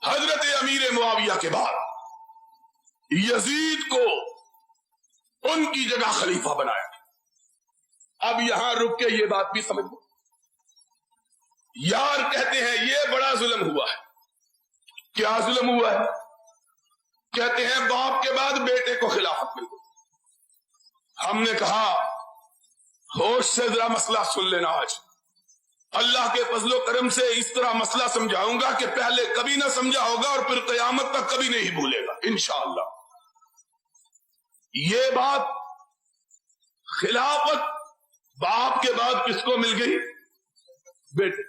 حضرت امیر معاویہ کے بعد یزید کو ان کی جگہ خلیفہ بنایا. اب یہاں رک کے یہ بات بھی سمجھ لو. یار کہتے ہیں یہ بڑا ظلم ہوا ہے. کیا ظلم ہوا ہے؟ کہتے ہیں باپ کے بعد بیٹے کو خلافت مل گئی. ہم نے کہا ہوش سے ذرا مسئلہ سن لینا. آج اللہ کے فضل و کرم سے اس طرح مسئلہ سمجھاؤں گا کہ پہلے کبھی نہ سمجھا ہوگا اور پھر قیامت تک کبھی نہیں بھولے گا انشاءاللہ. یہ بات خلافت باپ کے بعد کس کو مل گئی؟ بیٹے.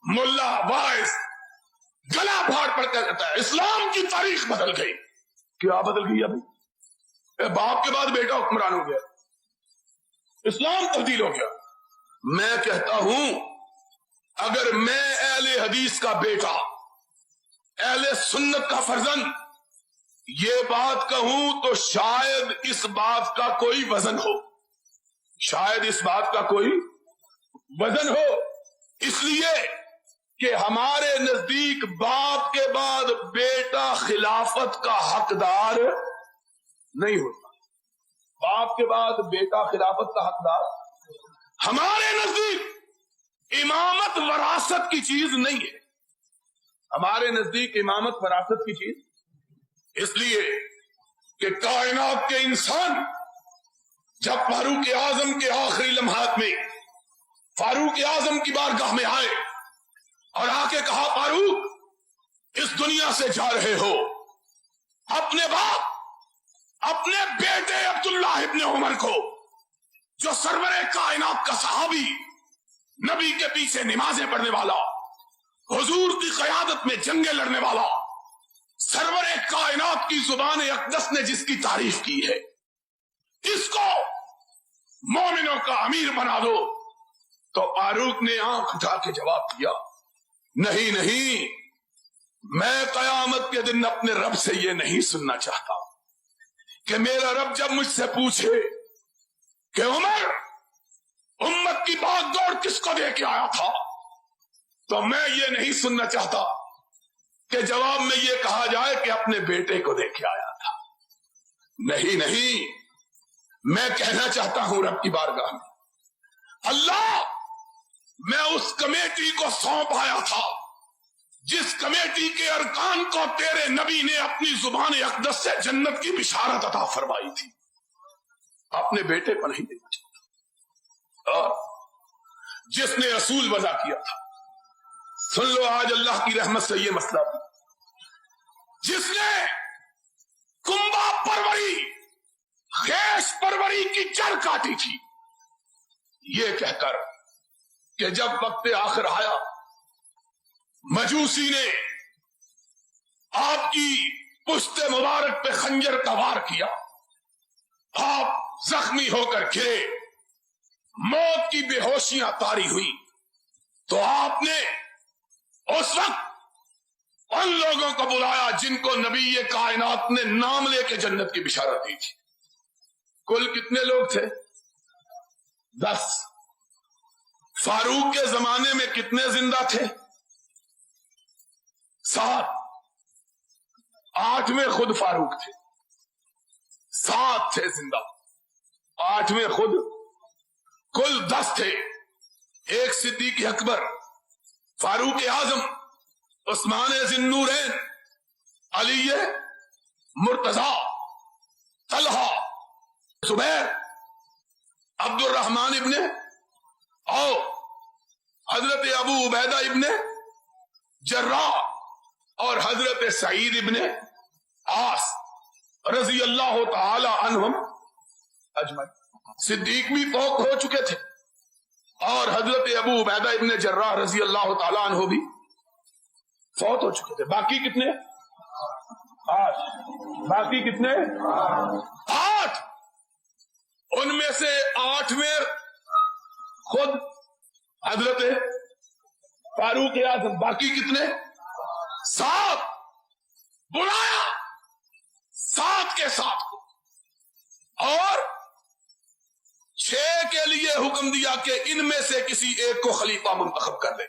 ملا باعث گلا پھاڑ پڑ کر کہتا ہے اسلام کی تاریخ بدل گئی. کیا بدل گئی؟ ابھی باپ کے بعد بیٹا حکمران ہو گیا, اسلام تبدیل ہو گیا. میں کہتا ہوں اگر میں اہل حدیث کا بیٹا, اہل سنت کا فرزند یہ بات کہوں تو شاید اس بات کا کوئی وزن ہو, شاید اس بات کا کوئی وزن ہو. اس لیے کہ ہمارے نزدیک باپ کے بعد بیٹا خلافت کا حقدار نہیں ہوتا. باپ کے بعد بیٹا خلافت کا حقدار. ہمارے نزدیک امامت وراثت کی چیز نہیں ہے. ہمارے نزدیک امامت وراثت کی چیز اس لیے کہ کائنات کے انسان جب فاروق اعظم کے آخری لمحات میں فاروق اعظم کی بارگاہ میں آئے اور آ کے کہا فاروق اس دنیا سے جا رہے ہو, اپنے باپ اپنے بیٹے عبداللہ ابن عمر کو جو سرور کائنات کا صحابی, نبی کے پیچھے نمازیں پڑھنے والا, حضور کی قیادت میں جنگیں لڑنے والا, سرور کائنات کی زبان اقدس نے جس کی تعریف کی ہے, اس کو مومنوں کا امیر بنا دو. تو فاروق نے آنکھ اٹھا کے جواب دیا نہیں نہیں, میں قیامت کے دن اپنے رب سے یہ نہیں سننا چاہتا کہ میرا رب جب مجھ سے پوچھے کہ عمر امت کی باغ دوڑ کس کو دے کے آیا تھا, تو میں یہ نہیں سننا چاہتا کہ جواب میں یہ کہا جائے کہ اپنے بیٹے کو دے کے آیا تھا. نہیں نہیں, میں کہنا چاہتا ہوں رب کی بارگاہ میں اللہ میں اس کمیٹی کو سونپ آیا تھا جس کمیٹی کے ارکان کو تیرے نبی نے اپنی زبان اقدس سے جنت کی بشارت عطا فرمائی تھی, اپنے بیٹے کو نہیں دینا چاہتا. اور جس نے اصول وضع کیا تھا, سن لو آج اللہ کی رحمت سے یہ مسئلہ بھی, جس نے کنبا پروری خیش پروری کی جڑ کاٹی تھی یہ کہہ کر کہ جب وقت آخر آیا مجوسی نے آپ کی پشت مبارک پہ خنجر کا وار کیا, آپ زخمی ہو کر گرے, موت کی بے ہوشیاں طاری ہوئی, تو آپ نے اس وقت ان لوگوں کو بلایا جن کو نبی کائنات نے نام لے کے جنت کی بشارت دی تھی. کل کتنے لوگ تھے؟ 10. فاروق کے زمانے میں کتنے زندہ تھے؟ 7. 8 میں خود فاروق تھے, 7 تھے زندہ, 8 میں خود, کل 10 تھے. ایک صدیق اکبر, فاروق اعظم, عثمان ذی النورین, علی مرتضی, طلحہ, زبیر, عبد الرحمن ابن او, حضرت ابو عبیدہ ابن جراح اور حضرت سعید ابن عاص رضی اللہ تعالی عنہم اجمعین. صدیق بھی فوت ہو چکے تھے اور حضرت ابو عبیدہ ابن جراح رضی اللہ تعالی عنہ بھی فوت ہو چکے تھے. باقی کتنے؟ 8. باقی کتنے؟ 8. ان میں سے 8 میں خود حضرت فاروق اعظم. باقی کتنے؟ 7. بلایا 7 کے ساتھ کو اور 6 کے لیے حکم دیا کہ ان میں سے کسی ایک کو خلیفہ منتخب کر دے.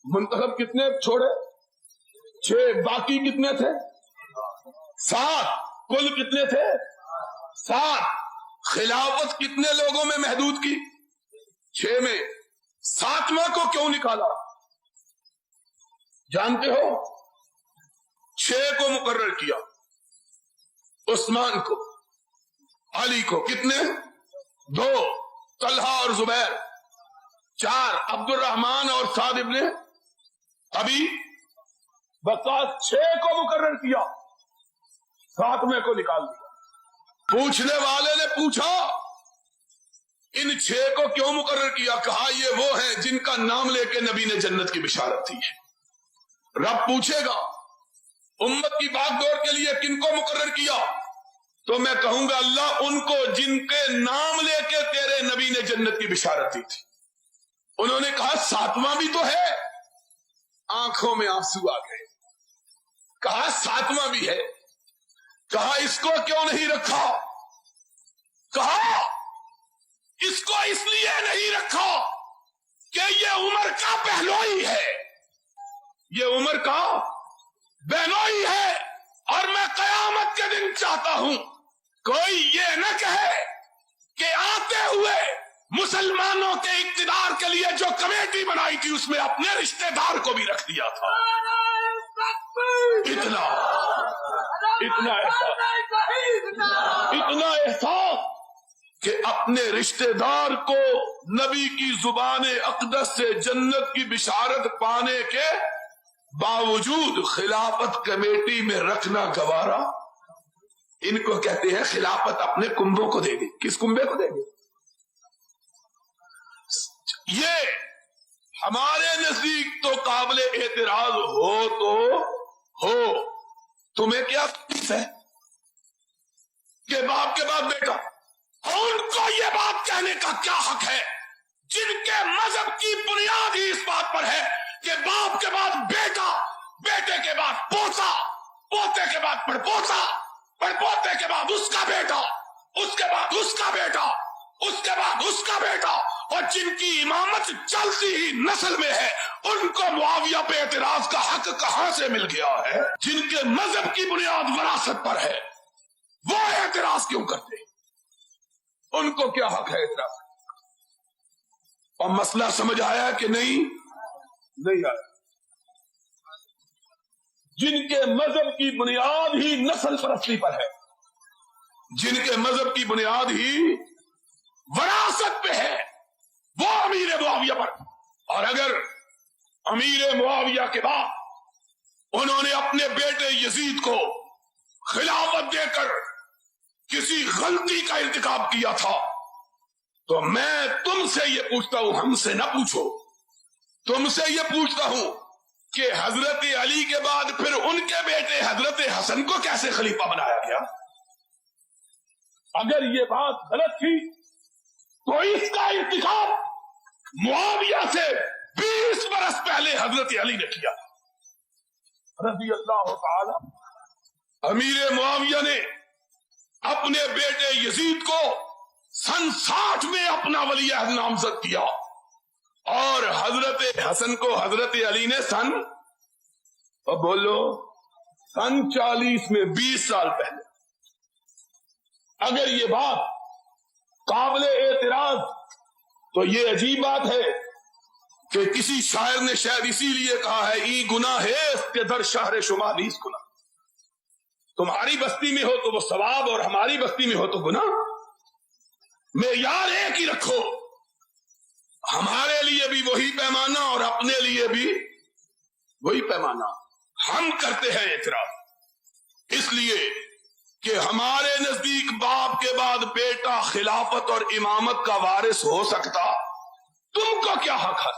منتخب کتنے چھوڑے؟ 6. باقی کتنے تھے؟ 7. کل کتنے تھے؟ 7. خلافت کتنے لوگوں میں محدود کی؟ 6 میں. 7واں کو کیوں نکالا جانتے ہو؟ 6 کو مقرر کیا، عثمان کو، علی کو، کتنے؟ 2. طلحہ اور زبیر، 4. عبد الرحمان اور سعد ابن ابی وقاص. 6 کو مقرر کیا، 7ویں کو نکال دیا. پوچھنے والے نے پوچھا ان 6 کو کیوں مقرر کیا؟ کہا یہ وہ ہیں جن کا نام لے کے نبی نے جنت کی بشارت دی ہے. رب پوچھے گا امت کی باغ دوڑ کے لیے کن کو مقرر کیا؟ تو میں کہوں گا اللہ ان کو جن کے نام لے کے تیرے نبی نے جنت کی بشارت دی تھی. انہوں نے کہا 7واں بھی تو ہے. آنکھوں میں آنسو آ گئے. کہا 7واں بھی ہے. کہا اس کو کیوں نہیں رکھا؟ کہا اس کو اس لیے نہیں رکھا کہ یہ عمر کا بہنوئی ہے، یہ عمر کا بہنوئی ہے. اور میں قیامت کے دن چاہتا ہوں کوئی یہ نہ کہے کہ آتے ہوئے مسلمانوں کے اقتدار کے لیے جو کمیٹی بنائی تھی اس میں اپنے رشتہ دار کو بھی رکھ دیا تھا. اتنا احساس کہ اپنے رشتہ دار کو نبی کی زبان اقدس سے جنت کی بشارت پانے کے باوجود خلافت کمیٹی میں رکھنا گوارا. ان کو کہتے ہیں خلافت اپنے کنبوں کو دے گی. کس کنبے کو دے گی؟ یہ ہمارے نزدیک تو قابل اعتراض ہو تو ہو. تمہیں کیا تکلیف ہے کہ باپ کے بعد بیٹا؟ ان کو یہ بات کہنے کا کیا حق ہے جن کے مذہب کی بنیاد ہی اس بات پر ہے کہ باپ کے بعد بیٹا، بیٹے کے بعد پوتا، پوتے کے بعد پڑپوتا، پڑپوتے کے بعد اس کا بیٹا، اس کے بعد اس کا بیٹا، اس کے بعد اس کا بیٹا. اور جن کی امامت چلتی ہی نسل میں ہے ان کو معاویہ پہ اعتراض کا حق کہاں سے مل گیا ہے؟ جن کے مذہب کی بنیاد وراثت پر ہے وہ اعتراض کیوں کرتے؟ ان کو کیا حق ہے اعتراض؟ اور مسئلہ سمجھ آیا کہ نہیں آیا؟ جن کے مذہب کی بنیاد ہی نسل پرستی پر ہے، جن کے مذہب کی بنیاد ہی وراثت پہ ہے، وہ امیر معاویہ پر. اور اگر امیر معاویہ کے بعد انہوں نے اپنے بیٹے یزید کو خلافت دے کر کسی غلطی کا ارتکاب کیا تھا تو میں تم سے یہ پوچھتا ہوں، ہم سے نہ پوچھو، تم سے یہ پوچھتا ہوں کہ حضرت علی کے بعد پھر ان کے بیٹے حضرت حسن کو کیسے خلیفہ بنایا گیا؟ اگر یہ بات غلط تھی تو اس کا ارتکاب معاویہ سے 20 برس پہلے حضرت علی نے کیا رضی اللہ تعالی. امیر معاویہ نے اپنے بیٹے یزید کو سن 60 میں اپنا ولی عہد نامزد کیا اور حضرت حسن کو حضرت علی نے سن 40 میں 20 سال پہلے. اگر یہ بات قابل اعتراض تو یہ عجیب بات ہے کہ کسی شاعر نے شاید اسی لیے کہا ہے ای گناہ ہے اس کے در شہر شما 20 گناہ. تمہاری بستی میں ہو تو وہ ثواب اور ہماری بستی میں ہو تو گناہ. معیار ایک ہی رکھو، ہمارے لیے بھی وہی پیمانہ اور اپنے لیے بھی وہی پیمانہ. ہم کرتے ہیں اعتراض اس لیے کہ ہمارے نزدیک باپ کے بعد بیٹا خلافت اور امامت کا وارث ہو سکتا. تم کو کیا حق ہے؟